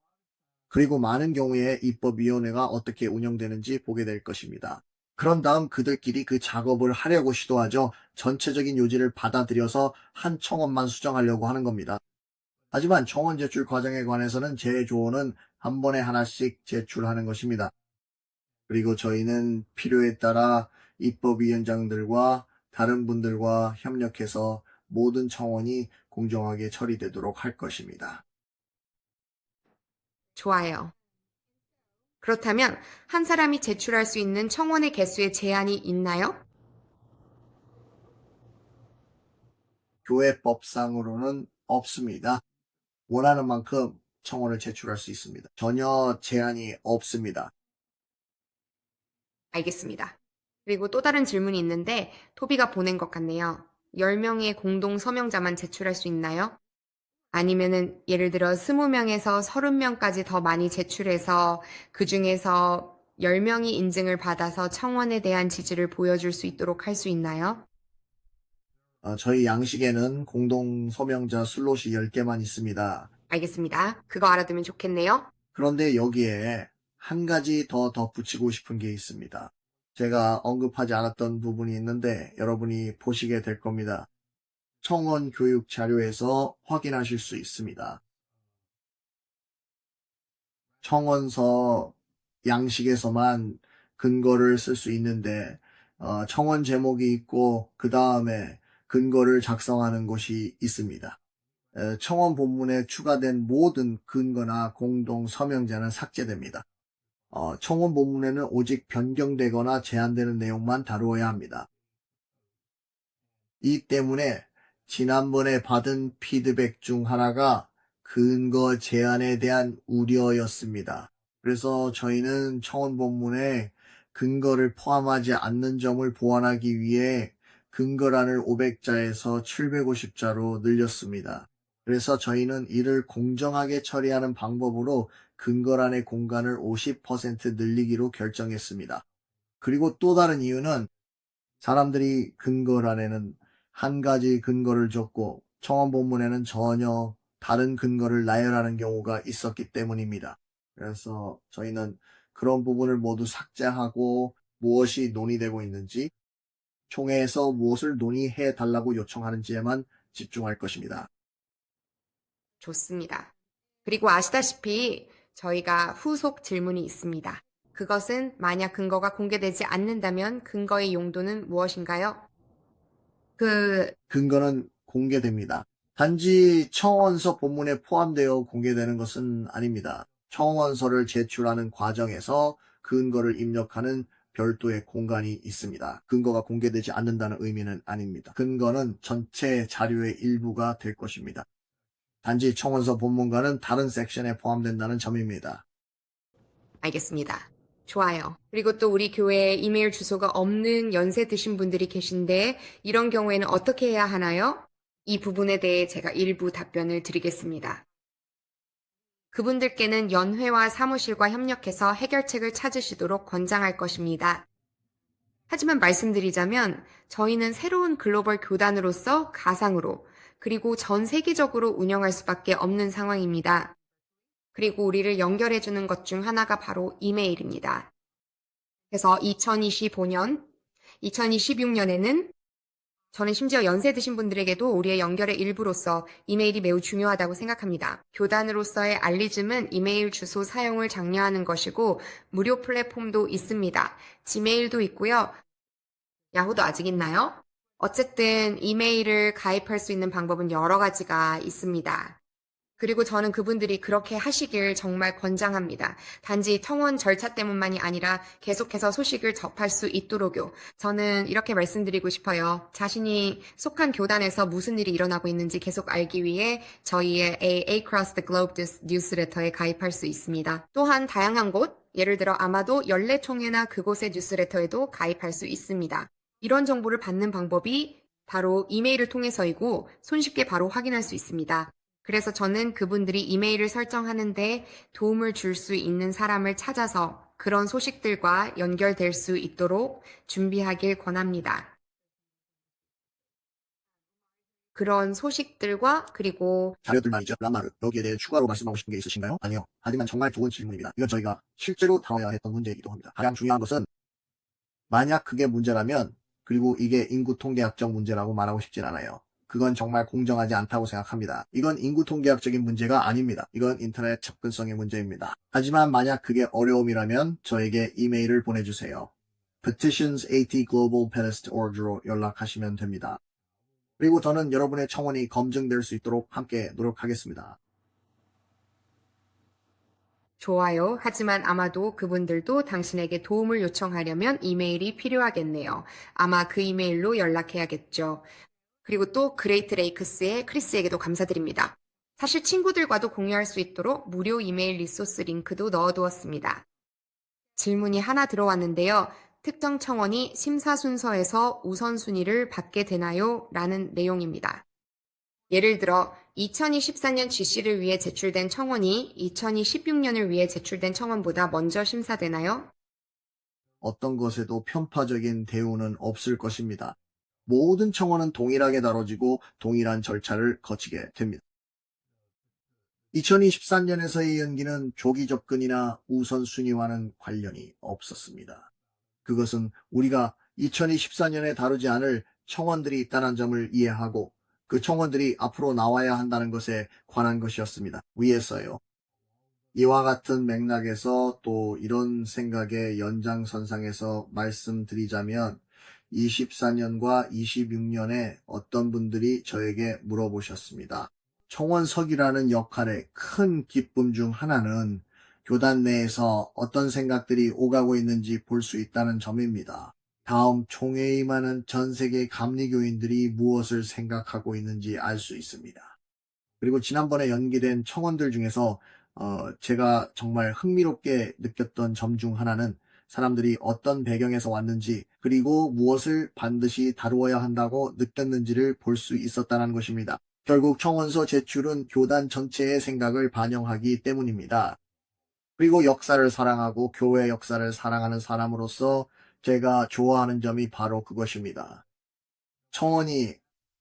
그리고 많은 경우에 입법위원회가 어떻게 운영되는지 보게 될 것입니다. 그런 다음 그들끼리 그 작업을 하려고 시도하죠. 전체적인 요지를 받아들여서 한 청원만 수정하려고 하는 겁니다. 하지만 청원 제출 과정에 관해서는 제 조언은 한 번에 하나씩 제출하는 것입니다. 그리고 저희는 필요에 따라 입법위원장들과 다른 분들과 협력해서 모든 청원이 공정하게 처리되도록 할 것입니다. 좋아요. 그렇다면 한 사람이 제출할 수 있는 청원의 개수에 제한이 있나요? 교회법상으로는 없습니다. 원하는 만큼 청원을 제출할 수 있습니다. 전혀 제한이 없습니다. 알겠습니다. 그리고 또 다른 질문이 있는데 토비가 보낸 것 같네요. 10명의 공동 서명자만 제출할 수 있나요? 아니면은 예를 들어 20명에서 30명까지 더 많이 제출해서 그 중에서 10명이 인증을 받아서 청원에 대한 지지를 보여줄 수 있도록 할 수 있나요? 저희 양식에는 공동 서명자 슬롯이 10개만 있습니다. 알겠습니다. 그거 알아두면 좋겠네요. 그런데 여기에 한 가지 더 덧붙이고 싶은 게 있습니다. 제가 언급하지 않았던 부분이 있는데 여러분이 보시게 될 겁니다. 청원 교육 자료에서 확인하실 수 있습니다. 청원서 양식에서만 근거를 쓸 수 있는데 청원 제목이 있고 그 다음에 근거를 작성하는 곳이 있습니다. 청원 본문에 추가된 모든 근거나 공동 서명자는 삭제됩니다. 청원 본문에는 오직 변경되거나 제한되는 내용만 다루어야 합니다. 이 때문에 지난번에 받은 피드백 중 하나가 근거 제한에 대한 우려였습니다. 그래서 저희는 청원 본문에 근거를 포함하지 않는 점을 보완하기 위해 근거란을 500자에서 750자로 늘렸습니다. 그래서 저희는 이를 공정하게 처리하는 방법으로 근거란의 공간을 50% 늘리기로 결정했습니다. 그리고 또 다른 이유는 사람들이 근거란에는 한 가지 근거를 줬고 청원 본문에는 전혀 다른 근거를 나열하는 경우가 있었기 때문입니다. 그래서 저희는 그런 부분을 모두 삭제하고 무엇이 논의되고 있는지 총회에서 무엇을 논의해 달라고 요청하는지에만 집중할 것입니다. 좋습니다. 그리고 아시다시피 저희가 후속 질문이 있습니다. 그것은 만약 근거가 공개되지 않는다면 근거의 용도는 무엇인가요? 그, 근거는 공개됩니다. 단지 청원서 본문에 포함되어 공개되는 것은 아닙니다. 청원서를 제출하는 과정에서 근거를 입력하는 별도의 공간이 있습니다. 근거가 공개되지 않는다는 의미는 아닙니다. 근거는 전체 자료의 일부가 될 것입니다. 단지 청원서 본문과는 다른 섹션에 포함된다는 점입니다. 알겠습니다. 좋아요. 그리고 또 우리 교회에 이메일 주소가 없는 연세 드신 분들이 계신데 이런 경우에는 어떻게 해야 하나요? 이 부분에 대해 제가 일부 답변을 드리겠습니다. 그분들께는 연회와 사무실과 협력해서 해결책을 찾으시도록 권장할 것입니다. 하지만 말씀드리자면 저희는 새로운 글로벌 교단으로서 가상으로 그리고 전 세계적으로 운영할 수밖에 없는 상황입니다. 그리고 우리를 연결해주는 것 중 하나가 바로 이메일입니다. 그래서 2025년, 2026년에는 저는 심지어 연세 드신 분들에게도 우리의 연결의 일부로서 이메일이 매우 중요하다고 생각합니다. 교단으로서의 알리즘은 이메일 주소 사용을 장려하는 것이고 무료 플랫폼도 있습니다. 지메일도 있고요. 야후도 아직 있나요? 어쨌든 이메일을 가입할 수 있는 방법은 여러 가지가 있습니다. 그리고 저는 그분들이 그렇게 하시길 정말 권장합니다. 단지 청원 절차 때문만이 아니라 계속해서 소식을 접할 수 있도록요. 저는 이렇게 말씀드리고 싶어요. 자신이 속한 교단에서 무슨 일이 일어나고 있는지 계속 알기 위해 저희의 Across the Globe 뉴스레터에 가입할 수 있습니다. 또한 다양한 곳, 예를 들어 아마도 연례총회나 그곳의 뉴스레터에도 가입할 수 있습니다. 이런 정보를 받는 방법이 바로 이메일을 통해서이고 손쉽게 바로 확인할 수 있습니다. 그래서 저는 그분들이 이메일을 설정하는데 도움을 줄 수 있는 사람을 찾아서 그런 소식들과 연결될 수 있도록 준비하길 권합니다. 그런 소식들과 그리고 자료들 말이죠. 람마르. 여기에 대해 추가로 말씀하고 싶은 게 있으신가요? 아니요. 하지만 정말 좋은 질문입니다. 이건 저희가 실제로 다뤄야 했던 문제이기도 합니다. 가장 중요한 것은 만약 그게 문제라면 그리고 이게 인구 통계학적 문제라고 말하고 싶진 않아요. 그건 정말 공정하지 않다고 생각합니다. 이건 인구 통계학적인 문제가 아닙니다. 이건 인터넷 접근성의 문제입니다. 하지만 만약 그게 어려움이라면 저에게 이메일을 보내주세요. petitions@globalpenist.org로 연락하시면 됩니다. 그리고 저는 여러분의 청원이 검증될 수 있도록 함께 노력하겠습니다. 좋아요. 하지만 아마도 그분들도 당신에게 도움을 요청하려면 이메일이 필요하겠네요. 아마 그 이메일로 연락해야겠죠. 그리고 또 그레이트 레이크스의 크리스에게도 감사드립니다. 사실 친구들과도 공유할 수 있도록 무료 이메일 리소스 링크도 넣어두었습니다. 질문이 하나 들어왔는데요. 특정 청원이 심사 순서에서 우선순위를 받게 되나요? 라는 내용입니다. 예를 들어 2024년 GC를 위해 제출된 청원이 2016년을 위해 제출된 청원보다 먼저 심사되나요? 어떤 것에도 편파적인 대우는 없을 것입니다. 모든 청원은 동일하게 다뤄지고 동일한 절차를 거치게 됩니다. 2023년에서의 연기는 조기 접근이나 우선순위와는 관련이 없었습니다. 그것은 우리가 2024년에 다루지 않을 청원들이 있다는 점을 이해하고 그 청원들이 앞으로 나와야 한다는 것에 관한 것이었습니다. 위에서요. 이와 같은 맥락에서 또 이런 생각의 연장선상에서 말씀드리자면 24년과 26년에 어떤 분들이 저에게 물어보셨습니다. 청원석이라는 역할의 큰 기쁨 중 하나는 교단 내에서 어떤 생각들이 오가고 있는지 볼 수 있다는 점입니다. 다음 총회에 임하는 전 세계 감리교인들이 무엇을 생각하고 있는지 알 수 있습니다. 그리고 지난번에 연기된 청원들 중에서 제가 정말 흥미롭게 느꼈던 점 중 하나는 사람들이 어떤 배경에서 왔는지 그리고 무엇을 반드시 다루어야 한다고 느꼈는지를 볼 수 있었다는 것입니다. 결국 청원서 제출은 교단 전체의 생각을 반영하기 때문입니다. 그리고 역사를 사랑하고 교회 역사를 사랑하는 사람으로서 제가 좋아하는 점이 바로 그것입니다. 청원이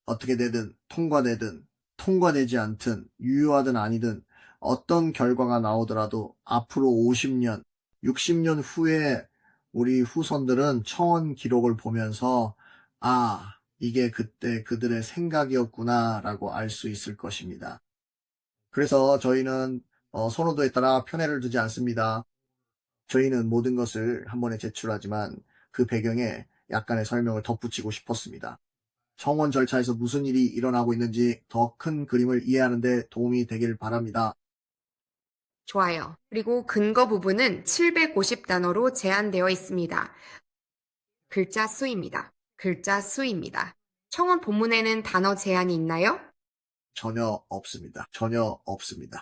어떻게 되든 통과되든 통과되지 않든 유효하든 아니든 어떤 결과가 나오더라도 앞으로 50년, 60년 후에 우리 후손들은 청원 기록을 보면서 이게 그때 그들의 생각이었구나 라고 알 수 있을 것입니다. 그래서 저희는 선호도에 따라 편애를 두지 않습니다. 저희는 모든 것을 한 번에 제출하지만 그 배경에 약간의 설명을 덧붙이고 싶었습니다. 청원 절차에서 무슨 일이 일어나고 있는지 더 큰 그림을 이해하는 데 도움이 되길 바랍니다. 좋아요. 그리고 근거 부분은 750단어로 제한되어 있습니다. 글자 수입니다. 글자 수입니다. 청원 본문에는 단어 제한이 있나요? 전혀 없습니다. 전혀 없습니다.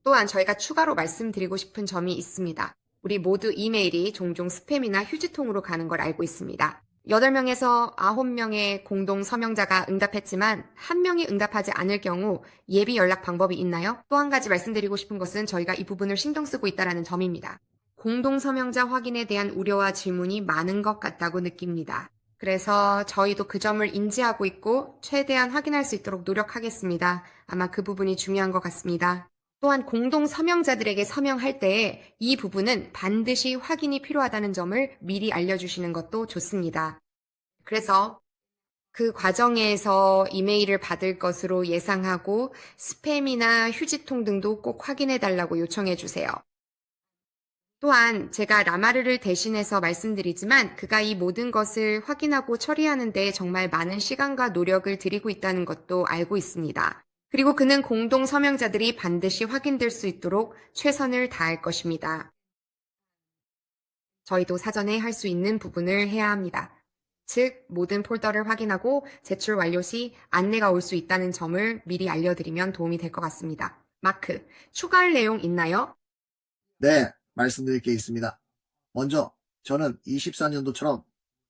또한 저희가 추가로 말씀드리고 싶은 점이 있습니다. 우리 모두 이메일이 종종 스팸이나 휴지통으로 가는 걸 알고 있습니다. 8명에서 9명의 공동 서명자가 응답했지만 1명이 응답하지 않을 경우 예비 연락 방법이 있나요? 또 한 가지 말씀드리고 싶은 것은 저희가 이 부분을 신경 쓰고 있다는 점입니다. 공동 서명자 확인에 대한 우려와 질문이 많은 것 같다고 느낍니다. 그래서 저희도 그 점을 인지하고 있고 최대한 확인할 수 있도록 노력하겠습니다. 아마 그 부분이 중요한 것 같습니다. 또한 공동 서명자들에게 서명할 때에 이 부분은 반드시 확인이 필요하다는 점을 미리 알려주시는 것도 좋습니다. 그래서 그 과정에서 이메일을 받을 것으로 예상하고 스팸이나 휴지통 등도 꼭 확인해 달라고 요청해 주세요. 또한 제가 라마르를 대신해서 말씀드리지만 그가 이 모든 것을 확인하고 처리하는 데 정말 많은 시간과 노력을 들이고 있다는 것도 알고 있습니다. 그리고 그는 공동 서명자들이 반드시 확인될 수 있도록 최선을 다할 것입니다. 저희도 사전에 할 수 있는 부분을 해야 합니다. 즉, 모든 폴더를 확인하고 제출 완료 시 안내가 올 수 있다는 점을 미리 알려드리면 도움이 될 것 같습니다. 마크, 추가할 내용 있나요? 네, 말씀드릴 게 있습니다. 먼저 저는 24년도처럼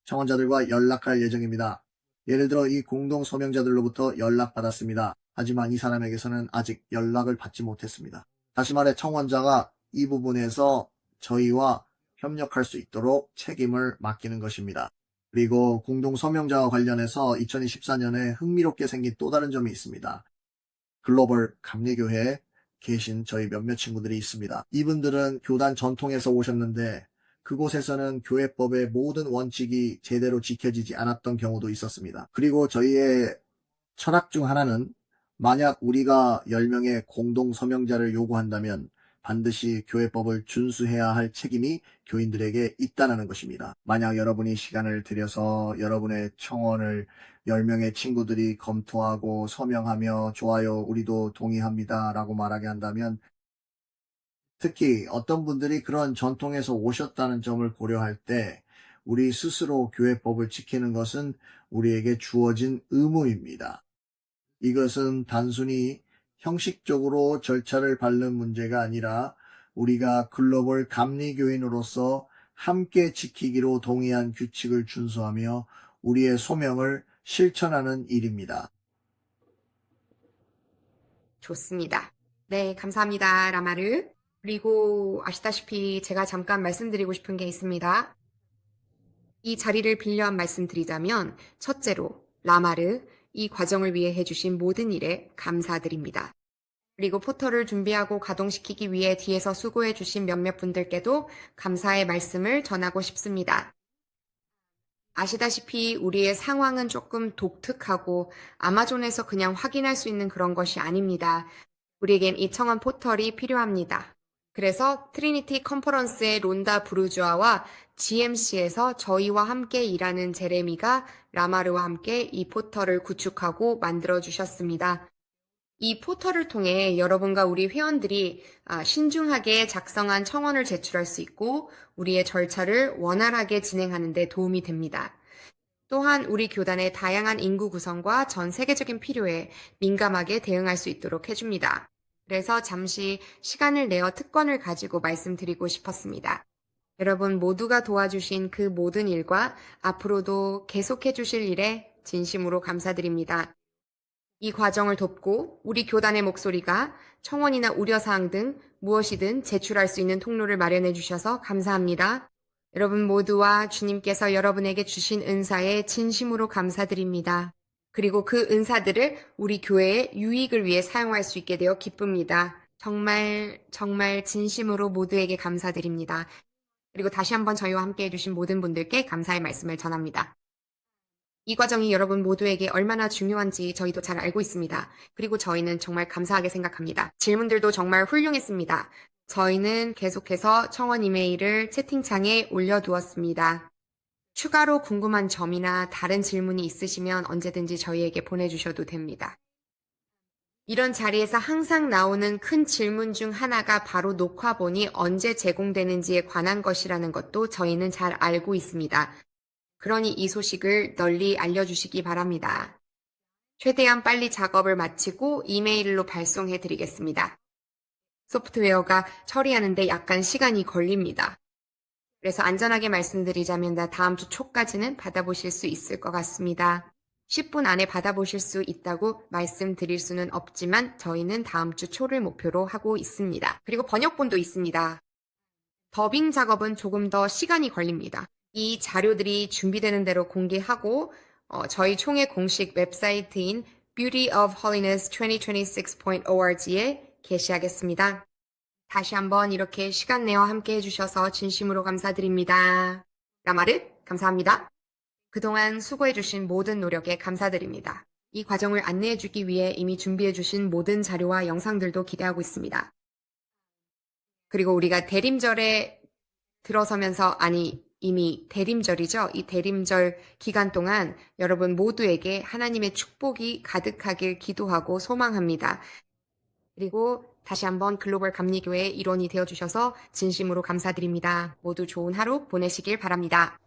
청원자들과 연락할 예정입니다. 예를 들어 이 공동 서명자들로부터 연락받았습니다. 하지만 이 사람에게서는 아직 연락을 받지 못했습니다. 다시 말해 청원자가 이 부분에서 저희와 협력할 수 있도록 책임을 맡기는 것입니다. 그리고 공동 서명자와 관련해서 2024년에 흥미롭게 생긴 또 다른 점이 있습니다. 글로벌 감리교회에 계신 저희 몇몇 친구들이 있습니다. 이분들은 교단 전통에서 오셨는데 그곳에서는 교회법의 모든 원칙이 제대로 지켜지지 않았던 경우도 있었습니다. 그리고 저희의 철학 중 하나는 만약 우리가 10명의 공동 서명자를 요구한다면 반드시 교회법을 준수해야 할 책임이 교인들에게 있다는 것입니다. 만약 여러분이 시간을 들여서 여러분의 청원을 10명의 친구들이 검토하고 서명하며 좋아요, 우리도 동의합니다 라고 말하게 한다면 특히 어떤 분들이 그런 전통에서 오셨다는 점을 고려할 때 우리 스스로 교회법을 지키는 것은 우리에게 주어진 의무입니다. 이것은 단순히 형식적으로 절차를 밟는 문제가 아니라 우리가 글로벌 감리교인으로서 함께 지키기로 동의한 규칙을 준수하며 우리의 소명을 실천하는 일입니다. 좋습니다. 네, 감사합니다, 라마르. 그리고 아시다시피 제가 잠깐 말씀드리고 싶은 게 있습니다. 이 자리를 빌려 한 말씀 드리자면 첫째로 라마르, 이 과정을 위해 해주신 모든 일에 감사드립니다. 그리고 포털을 준비하고 가동시키기 위해 뒤에서 수고해주신 몇몇 분들께도 감사의 말씀을 전하고 싶습니다. 아시다시피 우리의 상황은 조금 독특하고 아마존에서 그냥 확인할 수 있는 그런 것이 아닙니다. 우리에겐 이 청원 포털이 필요합니다. 그래서 트리니티 컨퍼런스의 론다 브루주아와 GMC에서 저희와 함께 일하는 제레미가 라마르와 함께 이 포털을 구축하고 만들어 주셨습니다. 이 포털을 통해 여러분과 우리 회원들이 신중하게 작성한 청원을 제출할 수 있고 우리의 절차를 원활하게 진행하는 데 도움이 됩니다. 또한 우리 교단의 다양한 인구 구성과 전 세계적인 필요에 민감하게 대응할 수 있도록 해줍니다. 그래서 잠시 시간을 내어 특권을 가지고 말씀드리고 싶었습니다. 여러분 모두가 도와주신 그 모든 일과 앞으로도 계속해 주실 일에 진심으로 감사드립니다. 이 과정을 돕고 우리 교단의 목소리가 청원이나 우려사항 등 무엇이든 제출할 수 있는 통로를 마련해 주셔서 감사합니다. 여러분 모두와 주님께서 여러분에게 주신 은사에 진심으로 감사드립니다. 그리고 그 은사들을 우리 교회의 유익을 위해 사용할 수 있게 되어 기쁩니다. 정말 진심으로 모두에게 감사드립니다. 그리고 다시 한번 저희와 함께 해주신 모든 분들께 감사의 말씀을 전합니다. 이 과정이 여러분 모두에게 얼마나 중요한지 저희도 잘 알고 있습니다. 그리고 저희는 정말 감사하게 생각합니다. 질문들도 정말 훌륭했습니다. 저희는 계속해서 청원 이메일을 채팅창에 올려두었습니다. 추가로 궁금한 점이나 다른 질문이 있으시면 언제든지 저희에게 보내주셔도 됩니다. 이런 자리에서 항상 나오는 큰 질문 중 하나가 바로 녹화본이 언제 제공되는지에 관한 것이라는 것도 저희는 잘 알고 있습니다. 그러니 이 소식을 널리 알려주시기 바랍니다. 최대한 빨리 작업을 마치고 이메일로 발송해 드리겠습니다. 소프트웨어가 처리하는데 약간 시간이 걸립니다. 그래서 안전하게 말씀드리자면 다음 주 초까지는 받아보실 수 있을 것 같습니다. 10분 안에 받아보실 수 있다고 말씀드릴 수는 없지만 저희는 다음 주 초를 목표로 하고 있습니다. 그리고 번역본도 있습니다. 더빙 작업은 조금 더 시간이 걸립니다. 이 자료들이 준비되는 대로 공개하고 저희 총회 공식 웹사이트인 beautyofholiness2026.org에 게시하겠습니다. 다시 한번 이렇게 시간 내어 함께 해주셔서 진심으로 감사드립니다. 라마르, 감사합니다. 그동안 수고해주신 모든 노력에 감사드립니다. 이 과정을 안내해주기 위해 이미 준비해주신 모든 자료와 영상들도 기대하고 있습니다. 그리고 우리가 대림절에 들어서면서, 이미 대림절이죠. 이 대림절 기간 동안 여러분 모두에게 하나님의 축복이 가득하길 기도하고 소망합니다. 그리고 다시 한번 글로벌 감리교회의 일원이 되어주셔서 진심으로 감사드립니다. 모두 좋은 하루 보내시길 바랍니다.